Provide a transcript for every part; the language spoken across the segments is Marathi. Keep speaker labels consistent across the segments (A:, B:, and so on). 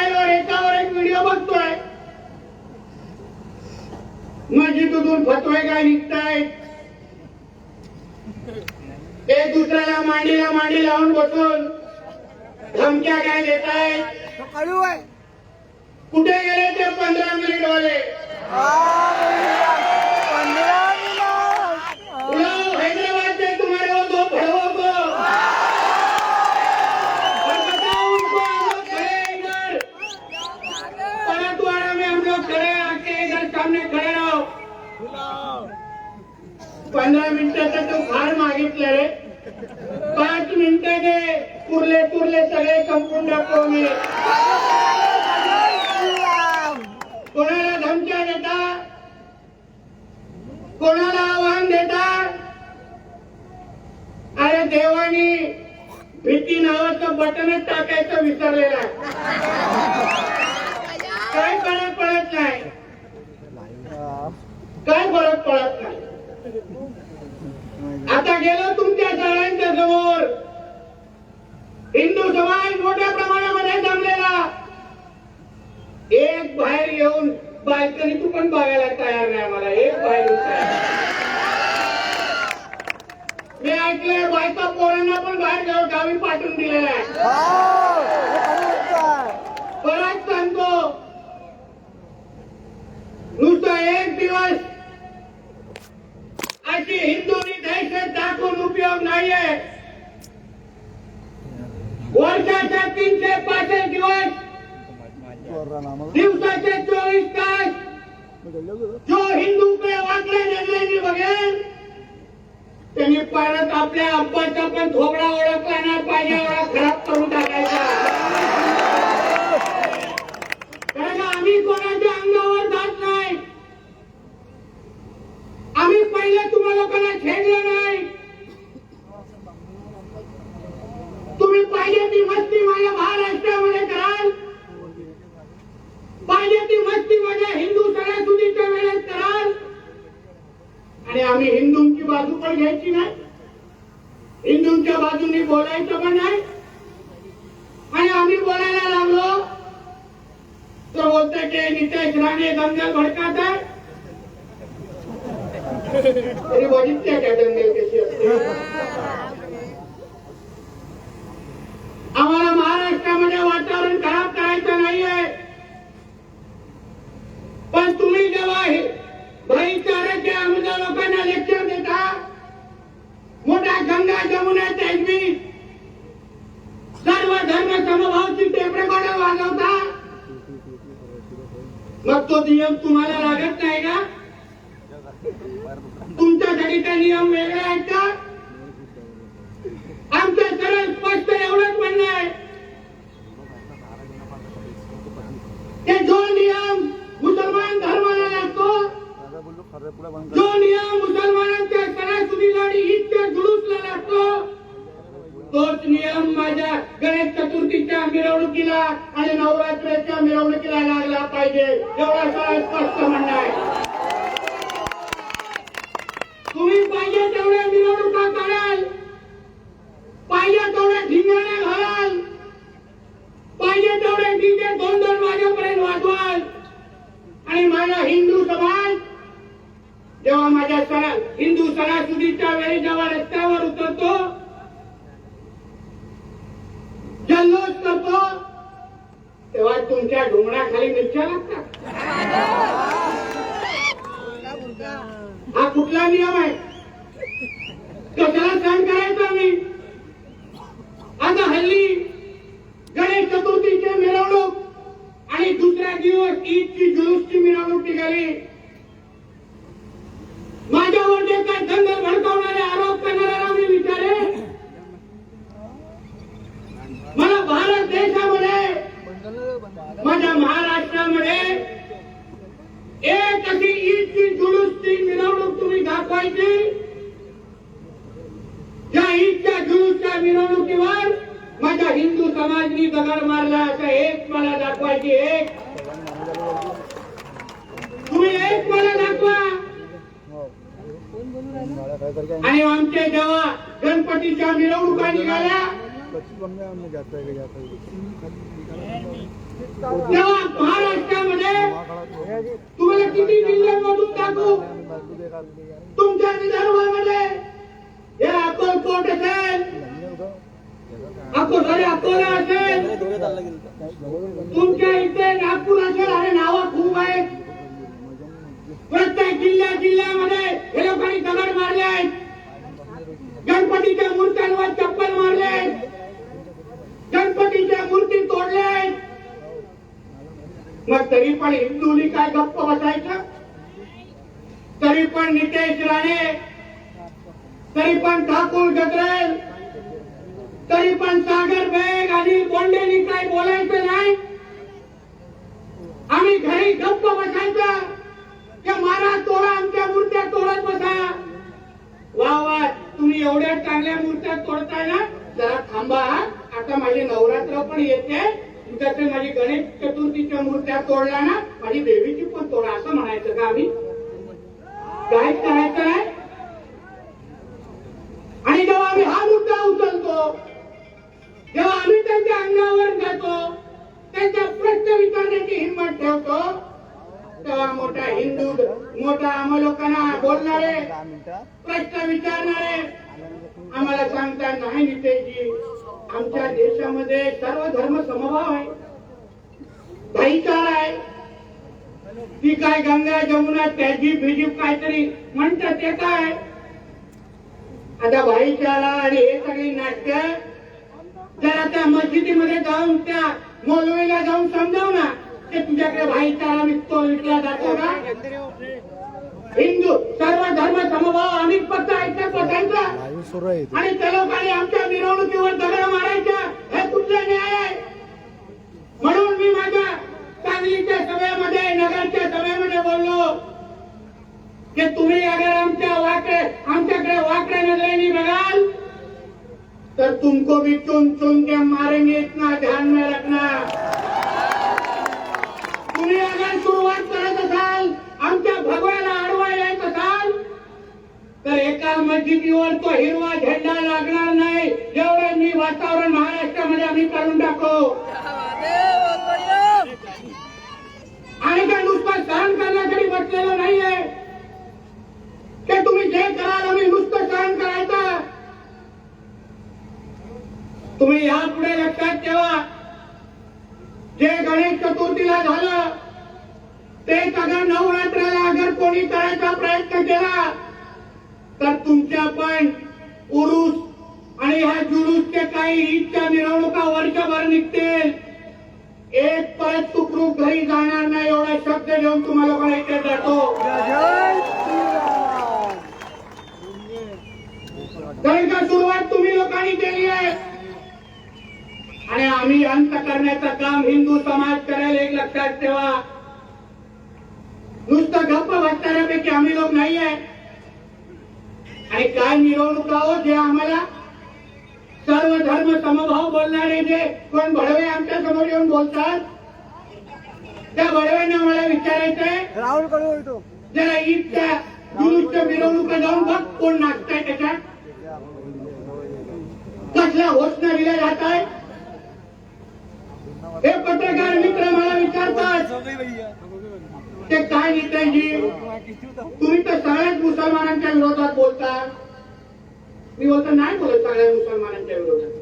A: मोबाईलवर एकावर एक व्हिडिओ बघतोय. मस्जिदून फतवे काय निघतायत, ते दुसऱ्याला मांडीला मांडी लावून बसून धमक्या काय देतायत. कुठे गेले ते 15 मिनिट वाले. हैदराबाद से तुम्हारे वो 2 भड़वों को और बताओ उनको हम लोग खड़े इधर परतवाड़ा में, हम लोग खड़े आके इधर सामने खड़े रहो. 15 मिनिटाचं तो फार मागितलं रे. 5 मिनिटं दे, पुरले सगळे संपून टाकतो मी. कोणाला धमक्या देता, कोणाला आव्हान देता. अरे देवानी भीती नावाचं बटनच टाकायचं विसरलेलं आहे. काय फरक पडत नाही, काय फरक पडत नाही. आता गेलो तुमच्या सगळ्यांच्या समोर. हिंदू समाज मोठ्या प्रमाणामध्ये जमलेला. एक बाहेर येऊन बायकनी तू पण बघायला तयार नाही. मला एक बाहेर मी ऐकलंय बायका पोरांना पण बाहेर गावी पाठवून दिलेला आहे. परत सांगतो, नुसतं एक दिवस अशी हिंदूंनी दहशत दाखवून उपयोग नाहीये. वर्षाच्या 365 दिवस, दिवसाचे 24 तास जो हिंदूकडे वाकडे नजरेने बघेल त्यांनी परत आपल्या अब्बाचा पण थोबडा ओळखला नाही पाहिजे एवढा खराब करून टाकायचा. कारण आम्ही कोणाच्या अंगावर जात नाही. आम्ही पहिले तुम्हा लोकांना छेडलं नाही. तुम्ही पाहिजे ती मस्ती माझ्या महाराष्ट्रामध्ये कराल, पाहिजे ती मस्ती माझ्या हिंदू सणासुदीच्या वेळेत कराल. आणि आम्ही हिंदूंची बाजू पण घ्यायची नाही, हिंदूंच्या बाजूनी बोलायचं पण नाही. आणि आम्ही बोलायला लागलो तर बोलतोय की नितेश राणे दंगल भडकात आहे. तरी बघितल्या का दंगल कशी असते. आम्हाला महाराष्ट्रामध्ये वातावरण खराब करायचं नाहीये. पण तुम्ही जेव्हा भाईचाराच्या आमच्या लोकांना लेक्चर देता, मोठा गंगा जमुना तेजवी सर्व धर्म समभावची टेपरेकडे वाजवता, मग तो नियम तुम्हाला लागत नाही का? तुमच्यासाठी ते नियम वेगळे आहेत का? आमचं सरळ स्पष्ट एवढंच म्हणणं आहे की जो नियम मुसलमान धर्माला लागतो, जो नियम मुसलमानांच्या सणासुदीला आणि ईदच्या जुलूसला लागतो, तोच नियम माझ्या गणेश चतुर्थीच्या मिरवणुकीला आणि नवरात्राच्या मिरवणुकीला लागला पाहिजे. एवढा सरळ स्पष्ट म्हणणं आहे. तुम्ही पाहिजे तेवढ्या मिरवणुका काढाल, पाहिजे तेवढ्या धिंगाणा घालाल, पाहिजे तेवढे डीजे 2-2 वाजेपर्यंत वाजवाल. आणि माझा हिंदू समाज जेव्हा माझ्या हिंदू सणासुदीच्या वेळी जेव्हा रस्त्यावर उतरतो, जल्लोष करतो, तेव्हा तुमच्या ढुंगणाखाली मिरच्या लागतात. हा कुठला नियम आहे? कशाला सहन करायचा आम्ही? आता हल्ली गणेश चतुर्थीची मिरवणूक आणि दुसऱ्या दिवस ईदची जुलूसची मिरवणूक निघाली. माझ्यावर जे काय दंगल भडकावणारे आरोप करणाऱ्याला मी विचारे, मला भारत देशामध्ये, माझ्या महाराष्ट्रामध्ये एक अशी ईदची जुलूसची मिरवणूक तुम्ही दाखवायची, ज्या ईदच्या जुलूसच्या मिरवणुकीवर माझ्या हिंदू समाजनी दगड मारला असं एक मला दाखवायची. एक तुम्ही एक मला दाखवा. आणि आमचे जेव्हा गणपतीच्या मिरवणुका निघाल्या तेव्हा महाराष्ट्रामध्ये तुम्हाला किती जिल्हे मधून टाकू तुमच्या विदर्भामध्ये हे अक्कलकोट असेल अकोला असेल तुमच्या इथे नागपूर असेल अरे नावं खूप आहेत प्रत्येक जिल्ह्यामध्ये हे लोकांनी दगड मारले गणपतीच्या मूर्त्यांवर चप्पल मारले गणपतीच्या मूर्ती तोडले मग तरी पण हिंदूंनी काय गप्प बसायचं तरी पण नितेश राणे तरी पण ठाकूर गजरेल तरी पण सागर बेग अनिल बोंडेंनी काय बोलायचं नाही आम्ही घरी गप्प बसायचं की मारा तोडा आमच्या मूर्त्या तोडत बसा वा वा तुम्ही एवढ्या चांगल्या मूर्त्या तोडताय ना जरा थांबा आता माझे नवरात्र पण येते तुमच्याकडे माझी गणेश चतुर्थीच्या मूर्त्या तोडल्या ना माझी देवीची पण तोडा असं म्हणायचं का आम्ही काय करायचं आहे आणि जेव्हा आम्ही हा मुद्दा उचलतो जेव्हा आम्ही त्यांच्या अंगावर जातो त्यांचा प्रश्न विचारण्याची हिंमत ठेवतो तेव्हा मोठा हिंदू मोठा आम्हा लोकांना बोलणारे प्रश्न विचारणारे आम्हाला सांगता नाही नितेशजी आमच्या देशामध्ये सर्व धर्म समभाव आहे भाईचारा आहे ती काय गंगा जमुना तहजीब बिजीब काहीतरी म्हणतात ते काय आता भाईचारा आणि हे सगळी नाट्य जरा त्या मस्जिदीमध्ये जाऊन त्या मौलवीला जाऊन समजाव ना की तुझ्याकडे भाईचारा विकला जातो ना हिंदू सर्व धर्म समभाव आम्ही फक्त ऐकत बसायचा आणि त्या लोकांनी आमच्या मिरवणुकीवर दगड मारायच्या हे कुठला न्याय आहे म्हणून मी माझ्या सांगलीच्या सभेमध्ये नगरच्या सभेमध्ये बोललो की तुम्ही अगर आमच्याकडे वाकड्या नजरेने बघाल तर तुमको भी चुन चुन के मारेंगे इतना ध्यान में रखना तुम्ही अगर सुरुवात करत असाल आमच्या भगवाला अडवा येत असाल तर एका मस्जिदीवर तो हिरवा झेंडा लागणार नाही एवढं मी वातावरण महाराष्ट्रामध्ये आम्ही करून टाकू आणि त्या नुसतं सहन करण्यासाठी बसलेलो नाहीये ते तुम्ही जे कराल आम्ही नुसतं सहन करायचं तुम्ही यापुढे लक्षात ठेवा जे गणेश चतुर्थीला झालं तेच अगर नवरात्राला अगर कोणी करायचा प्रयत्न केला तर तुमच्या पण उरूस आणि ह्या जुलूसचे काही ईदच्या मिरवणुका वर्षभर निघतील एक परत सुखरूप घरी जाणार नाही एवढा शब्द घेऊन तुम्हाला लोकांना इथे जातो का सुरुवात तुम्ही लोकांनी केली आहे आणि आम्ही अंत करण्याचं काम हिंदू समाज करेल एक लक्षात ठेवा नुसतं गप्प बसणाऱ्यापैकी आम्ही लोक नाही आहे आणि काय मिरवणुका हो जे आम्हाला सर्व धर्म समभाव बोलणारे जे कोण भडवे आमच्या समोर येऊन बोलतात त्या भडव्यांना मला विचारायचंय राहुल जरा ईदच्या जुलूसच्या मिरवणुका जाऊन बघ कोण नाचताय त्याच्यात कसल्या घोषणा दिल्या जात आहे हे पत्रकार मित्र मला विचारतात ते काय नेताजी तुम्ही तर सगळ्याच मुसलमानांच्या विरोधात बोलता मी बोलतो नाही बोलत सगळ्या मुसलमानांच्या विरोधात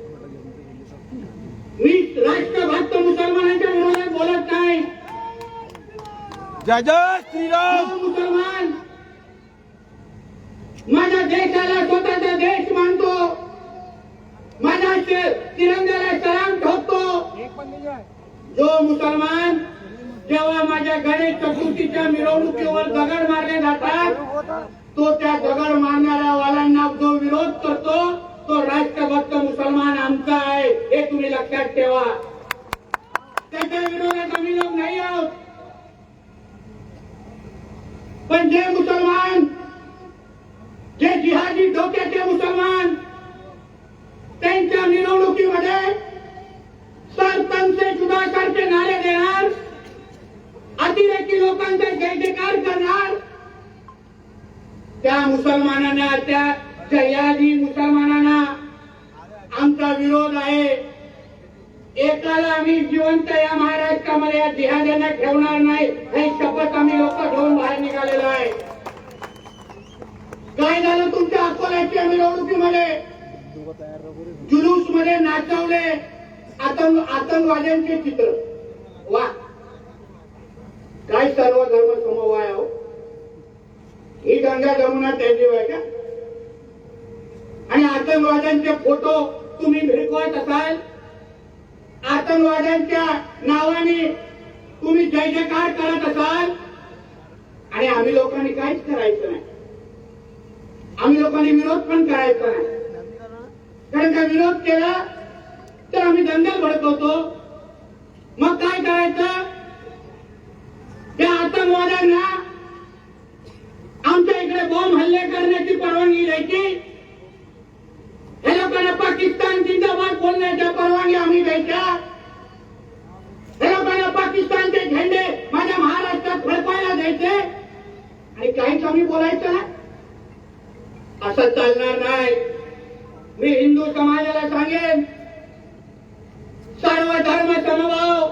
A: मी राष्ट्रभक्त मुसलमानांच्या विरोधात बोलत नाही
B: जय जय श्रीराम
A: मुसलमान माझ्या देशाला स्वतःचा देश मानतो माझ्या तिरंग्याला सलाम ठोकतो जो मुसलमान जेव्हा माझ्या गणेश चतुर्थीच्या मिरवणुकीवर दगड मारले जातात तो त्या दगड मारणाऱ्या वाल्यांना जो विरोध करतो तो राष्ट्रभक्त मुसलमान आमचा आहे हे तुम्ही लक्षात ठेवा त्याच्या विरोधात आम्ही लोक नाही आहोत पण जे मुसलमान जे जिहादी डोक्याचे मुसलमान त्यांच्या मिरवणुकीमध्ये सरपंच सुधासारखे नारे देणार अतिरेकी लोकांचा जयजयकार करणार त्या मुसलमानांना त्या जिहादी मुसलमानांना आमचा विरोध आहे एकाला आम्ही जिवंत या महाराष्ट्रामध्ये या जिहाद्यांना ठेवणार नाही हे शपथ आम्ही लोक घेऊन बाहेर निघालेलो आहे. काय झालं तुमच्या अकोल्याच्या मिरवणुकीमध्ये? जुलूस मध्ये नाचवले आतंकवाद्यांचे चित्र. वा, काय सर्व धर्म समवाय हो. ही गंगा जमुना त्यांची आहे का? आणि आतंकवाद्यांचे फोटो तुम्ही भिरकवत असाल, आतंकवाद्यांच्या नावाने तुम्ही जय जयकार करत असाल, आणि आम्ही लोकांनी काहीच करायचं नाही. आम्ही लोकांनी विरोध पण करायचा नाही. कारण का विरोध केला तर आम्ही दंगल भडकवतो. मग काय करायचं? त्या आतंकवाद्यांना आमच्या इकडे बॉम्ब हल्ले करण्याची परवानगी द्यायची, हे लोकांना पाकिस्तान जिंदाबाद बोलण्याच्या परवानगी आम्ही द्यायच्या, हे लोकांना पाकिस्तानचे झेंडे माझ्या महाराष्ट्रात फडकायला द्यायचे, आणि काहीच आम्ही बोलायचं नाही. असं चालणार नाही. मी हिंदू समाजाला सांगेन, सर्व धर्म समभाव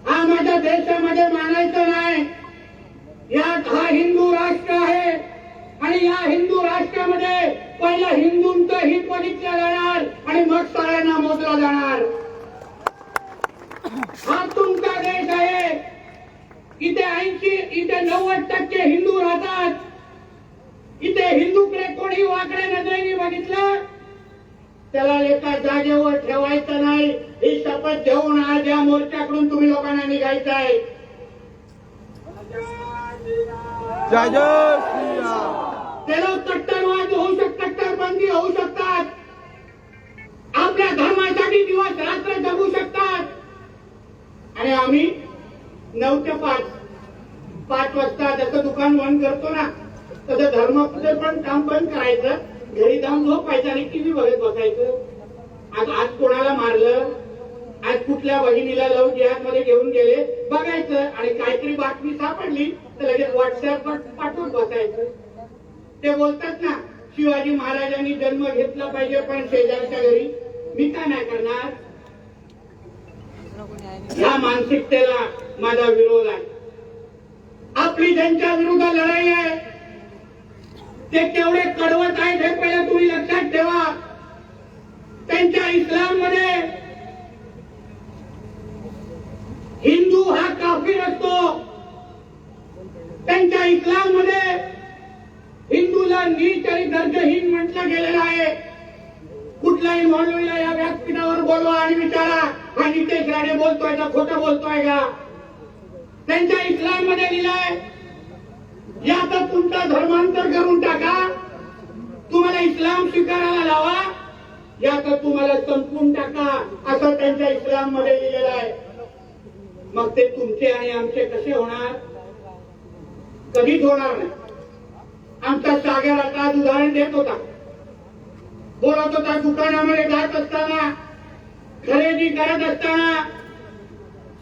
A: हा माझ्या देशामध्ये मानायचा नाही. यात हा हिंदू राष्ट्र आहे, आणि या हिंदू राष्ट्रामध्ये पहिलं हिंदूंचं हित बघितलं जाणार आणि मग सगळ्यांना मोजला जाणार. हा तुमचा देश आहे. इथे 90% हिंदू राहतात. इथे हिंदूकडे कोणी वाकड्या नजरेने बघितलं त्याला एका जागेवर ठेवायचं नाही. ही शपथ घेऊन आज या मोर्चाकडून तुम्ही लोकांना निघायचं आहे.
B: जय जय श्रीराम.
A: ते लोक कट्टरवाद होऊ शकतात, कट्टरपंथी होऊ शकतात, आपल्या धर्मासाठी दिवस रात्र जगू शकतात, आणि आम्ही 9 ते 5 वाजता जसं दुकान बंद करतो ना तसं धर्मापुढे पण काम बंद करायचं, घरी जाऊन झोपायचं आणि टीव्ही बघत बसायचं. आज कोणाला मारलं, आज कुठल्या बहिणीला लव जिहाद मध्ये घेऊन गेले बघायचं, आणि काहीतरी बातमी सापडली तर लगेच व्हॉट्सअपवर पाठवून बसायचं. ते बोलतात ना, शिवाजी महाराजांनी जन्म घेतला पाहिजे पण शेजारच्या घरी. मी काय नाही करणार? या मानसिकतेला माझा विरोध आहे. आपली ज्यांच्या विरोधात लढाई आहे ते केवढे कडवट आहेत हे पहिलं तुम्ही लक्षात ठेवा. त्यांच्या इस्लाममध्ये हिंदू हा काफिर असतो. त्यांच्या इस्लाममध्ये हिंदूला नीच आणि दर्जहीन म्हटलं गेलेलं आहे. कुठल्याही मौलवीला या व्यासपीठावर बोलवा आणि विचारा, हा नितेश राणे बोलतोय का खोटं बोलतोय का? त्यांच्या इस्लाममध्ये लिहिलंय, या तर तुमचा धर्मांतर करून टाका, तुम्हाला इस्लाम स्वीकारायला लावा, या तर तुम्हाला संपवून टाका, असं त्यांच्या इस्लाम मध्ये लिहिलेलं आहे. मग ते तुमचे आणि आमचे कसे होणार? कधीच होणार नाही. आमचा सागर आता आज उदाहरण देत होता, बोलत होता, दुकानामध्ये जात असताना, खरेदी करत असताना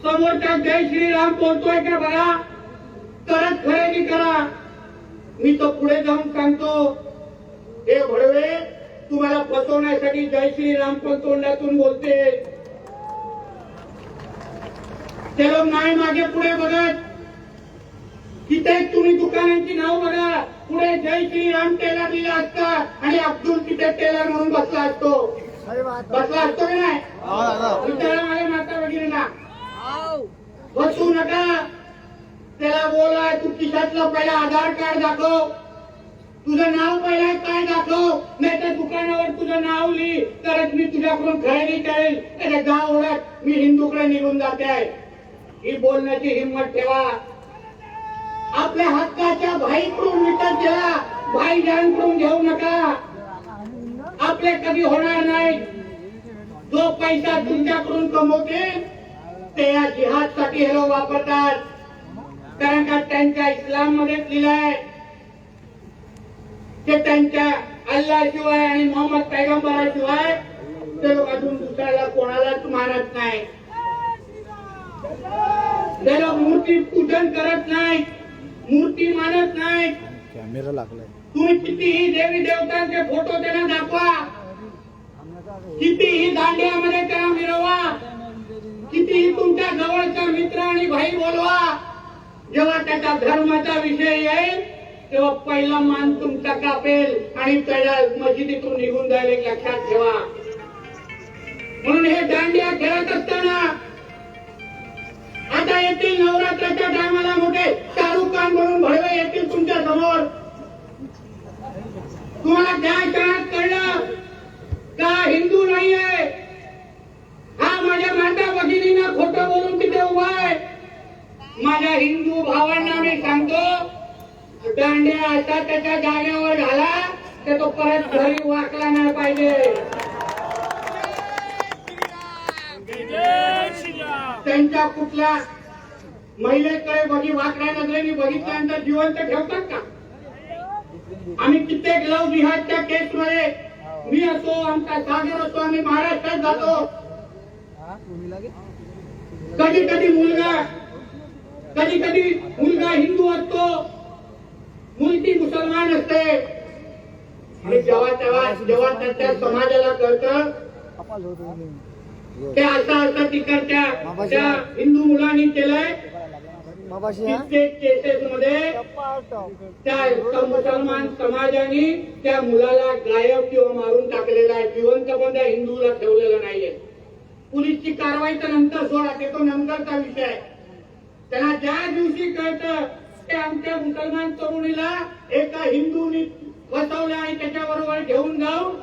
A: समोरचा जय श्रीराम बोलतोय का बघा, तरच खरेदी करा. मी तो पुढे जाऊन सांगतो, हे भडवे तुम्हाला फसवण्यासाठी जय श्रीराम पण तोंडातून बोलते. ते लोक नाही मागे पुढे बघत. तिथे तुम्ही दुकानांची नाव बघा, पुढे जय श्रीराम टेलर लिहिला असता आणि अब्दुल तिथे टेलर म्हणून बसला असतो की नाही? विचारा माझ्या माता भगिनींना. बसू नका. त्याला बोला, तू खिशातलं पहिला आधार कार्ड दाखव, तुझं नाव पहिला काय दाखव, नाही तर दुकानावर तुझं नाव लिही, तरच मी तुझ्याकडून खरेदी करेल. त्याच्या गाव ओळख, मी हिंदूकडे निघून जाते आहे. ही बोलण्याची हिंमत ठेवा. आपल्या हक्काच्या भाईकडून विकत घ्या, भाई जाणकडून घेऊ नका. आपले कधी होणार नाही. जो पैसा तुमच्याकडून कमवतील ते या जिहादसाठी हे लोक वापरतात. कारण का त्यांच्या इस्लाम मध्येच लिहिलंय, ते त्यांच्या अल्लाशिवाय आणि मोहम्मद पैगंबराशिवाय ते लोक अजून दुसऱ्याला कोणालाच मानत नाही. ते लोक मूर्ती पूजन करत नाहीत, मूर्ती मानत नाहीत.
B: कॅमेरा लागलाय.
A: तुम्ही कितीही देवी देवतांचे फोटो त्यांना दाखवा, कितीही दांडियामध्ये त्यांना मिरवा, कितीही तुमच्या जवळच्या मित्र आणि जेव्हा त्याच्या धर्माचा विषय येईल तेव्हा पहिला मान तुमचा कापेल आणि त्याला मस्जिदीतून निघून जाईल हे लक्षात ठेवा. म्हणून हे दांडिया खेळत असताना आता येतील नवरात्राच्या टायमाला मोठे शाहरुख खान म्हणून भडवे येतील तुमच्या समोर. तुम्हाला त्या क्षणात कळलं का हिंदू नाहीये हा माझ्या माता भगिनींना खोटं बोलून तिथे उभा आहे. माझ्या हिंदू भावांना मी सांगतो दांड्या असा त्याच्या जागेवर घाला तर तो परत घरी वाकला नाही पाहिजे. त्यांच्या कुठल्या महिलेकडे वाकड्या नजरेने बघितल्यानंतर जिवंत ठेवतात का? आम्ही कित्येक लव्ह जिहादच्या केसमध्ये मी असो आमचा सागर असो आम्ही महाराष्ट्रात जातो. कधी कधी मुलगा हिंदू असतो मुलगी मुसलमान असते आणि जेव्हा त्यांच्या समाजाला कळतं ते असं तिकडच्या त्या हिंदू मुलांनी केलंय कित्येक केसेसमध्ये त्या मुसलमान समाजाने त्या मुलाला गायब किंवा मारून टाकलेला आहे. जिवंत पण त्या हिंदूला ठेवलेलं नाहीये. पोलीसची कारवाई तर नंतर सोडा ते तो नंतरचा विषय आहे. त्यांना ज्या दिवशी कळतं ते आमच्या मुसलमान तरुणीला एका हिंदूनी फसवलं आणि त्याच्याबरोबर घेऊन जाऊन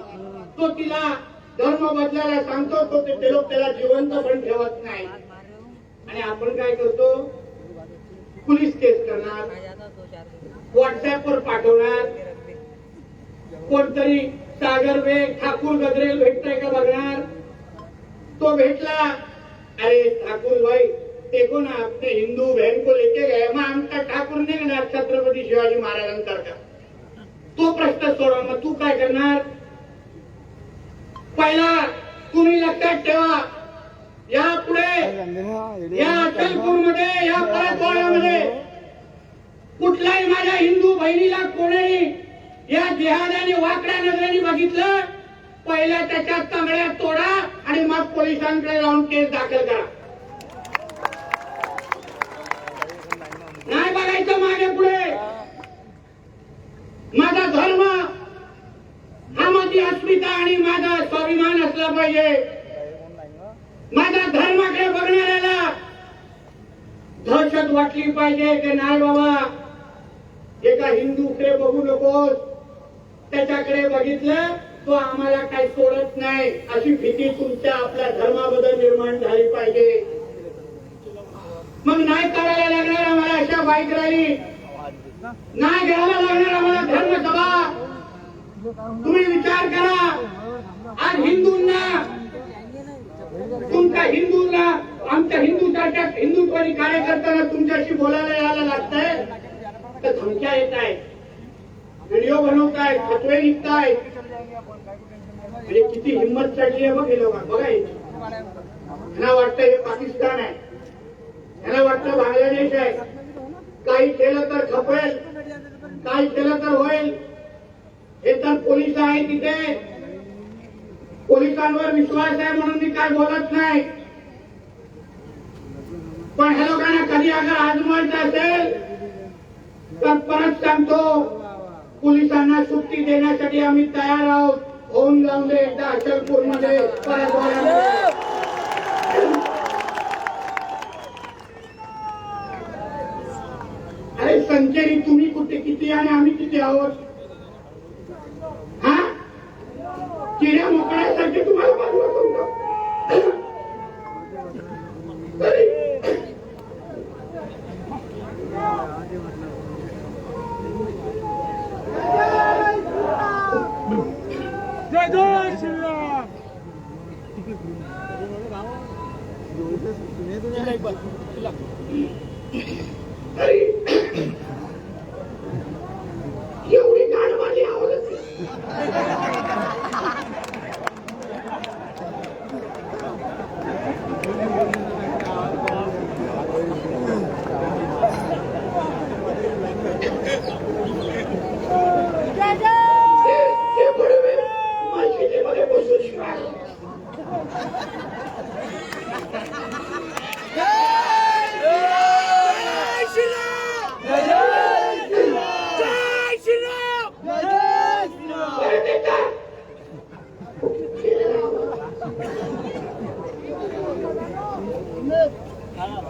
A: तो तिला धर्म बदलायला सांगतो तो ते लोक त्याला जिवंत पण ठेवत नाही. आणि आपण काय करतो पोलीस केस करणार व्हॉट्सअपवर पाठवणार कोणतरी सागर बेग ठाकूर गजरेल भेटतोय का बघणार. तो भेटला अरे ठाकूर भाई देखो ना अपने हिंदू बहन को लेके गए मग आमचा ठाकूर निघणार छत्रपती शिवाजी महाराजांसारखा. तो प्रश्न सोडा मग तू काय करणार. पहिला तुम्ही लक्षात ठेवा यापुढे या अचलपूरमध्ये या परतवाड्यामध्ये कुठल्याही माझ्या हिंदू बहिणीला कोणी या जिहादाने वाकड्या नजरेने बघितलं पहिल्या त्याच्या तांगड्या तोडा आणि मग पोलिसांकडे जाऊन केस दाखल करा. नाही बघायचं मागे पुढे. माझा धर्म हा माझी अस्मिता आणि माझा स्वाभिमान असला पाहिजे. माझ्या धर्माकडे बघणाऱ्याला दहशत वाटली पाहिजे की नाही बाबा एका हिंदूकडे बघू नकोस त्याच्याकडे बघितलं तो आम्हाला काही सोडत नाही अशी भीती तुमच्या आपल्या धर्माबद्दल निर्माण झाली पाहिजे. मग नाही करायला लागणार आम्हाला अशा बाईक रॅली नाही घ्यायला लागणार आम्हाला धर्मसभा. तुम्ही विचार करा आज हिंदूंना तुमच्या हिंदूंना आमच्या हिंदूसारख्या हिंदुत्वादी कार्यकर्त्यांना तुमच्याशी बोलायला यायला लागतंय तर धमक्या येत आहेत व्हिडिओ बनवतायत फतवे निघतायत. म्हणजे किती हिंमत चढली आहे बघ हे लोक बघा. यांना वाटतं हे पाकिस्तान आहे यांना वाटतं बांगलादेश आहे. काही केलं तर खपेल काही केलं तर होईल. हे तर पोलीस आहे तिथे पोलिसांवर विश्वास आहे म्हणून मी काय बोलत नाही. पण ह्या लोकांना कधी अगर आजमायचं असेल तर परत सांगतो पोलिसांना सुट्टी देण्यासाठी आम्ही तयार आहोत. होऊन जाऊन दे एकदा अचलपूरमध्ये परत. अरे संचरी तुम्ही कुठे किती आणि आम्ही किती आहोत. हा किड्या मोकळ्यासारखे तुम्हाला बाजूला करू.
B: जय जय श्रीराम.
A: एवढी गाणं माझी आवडत मस्जिदीमध्ये बसून शिवाय
B: जय श्रीराम. श्रीराम